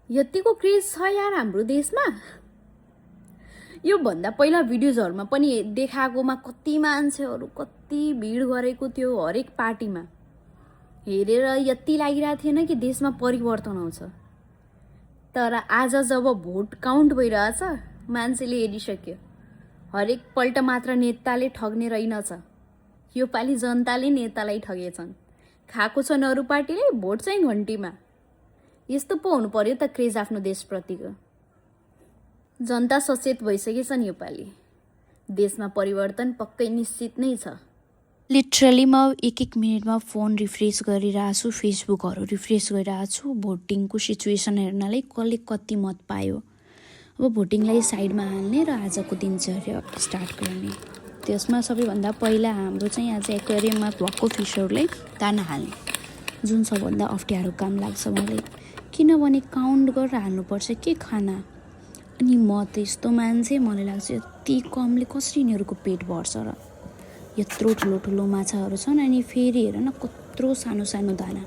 यतिको क्रेज छ यार हाम्रो देशमा। यो भन्दा पहिला भिडियोजहरुमा पनि देखाएकोमा कति मान्छेहरु कति भिड गरेको थियो हरेक पार्टीमा। हेरेर यति लागिरहेको थिएन कि देशमा परिवर्तन आउँछ। तर आज जब भोट काउन्ट भइरहेछ मान्छेले हेरिसक्यो हरेक पल्ट मात्र नेताले ठग्ने रहेनछ। यो पालि जनताले नेतालाई ठगेछन्। खाएको छन् अरु पार्टीले भोट चाहिँ घण्टीमा। यस्तो पो हुनु पर्यो त क्रेज आफ्नो देशप्रतिको। जनता सचेत भइसकेछन् यो पालि। देशमा परिवर्तन पक्कै निश्चित नै छ। लिटरली म एक मिनटमा फोन रिफ्रेस गरिरहेको छु, फेसबुकहरू रिफ्रेस गरिरहेको छु भोटिङको सिचुएसन हेर्नलाई कसले कति मत पायो। अब भोटिङलाई साइडमा हाल्ने र आजको दिनचर्या स्टार्ट गर्ने। त्यसमा सबैभन्दा पहिला हाम्रो चाहिँ आज एक्वेरियममा भएको फिसहरूलाई दाना हाल्ने, जुन सबभन्दा अप्ठ्यारो काम लाग्छ मलाई। किनभने काउन्ट गरेर हाल्नुपर्छ के खाना। अनि म त यस्तो मान्छे, मलाई लाग्छ यति कमले कसरी यिनीहरूको पेट भर्छ र। यत्रो ठुलो ठुलो माछाहरू छन् अनि फेरि हेर न कत्रो सानो सानो दाना।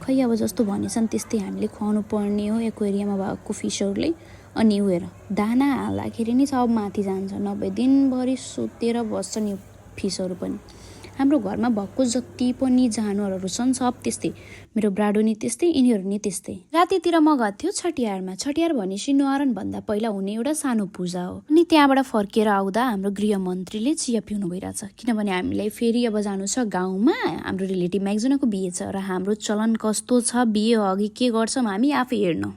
खै अब जस्तो भनेछन् त्यस्तै हामीले खुवाउनु पर्ने हो एक्वेरियममा भएको फिसहरूलाई। अनि हेर दाना हाल्दाखेरि नि सब माथि जान्छ, नभए दिनभरि सुतेर बस्छन् यो फिसहरू पनि। हाम्रो घरमा भएको जति पनि जनावरहरू छन् सब त्यस्तै। मेरो ब्राडो नि त्यस्तै, यिनीहरू नि त्यस्तै। रातितिर म गएको थियो छठियारमा। छठियार भनेपछि न्वारन भन्दा पहिला हुने एउटा सानो पूजा हो। अनि त्यहाँबाट फर्केर आउँदा हाम्रो गृहमन्त्रीले चिया पिउनु भइरहेछ। किनभने हामीलाई फेरि अब जानु छ गाउँमा। हाम्रो रिलेटिभमा एकजनाको बिहे छ र हाम्रो चलन कस्तो छ, बिहे अघि के गर्छौँ हामी आफै हेर्नु।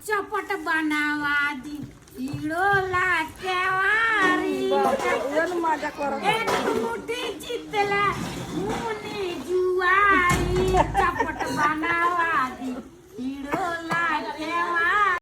चपट बनावा दी हीरो लाकेवारी एक मुट्ठी जितला मुनी जुआरी चपट बनावा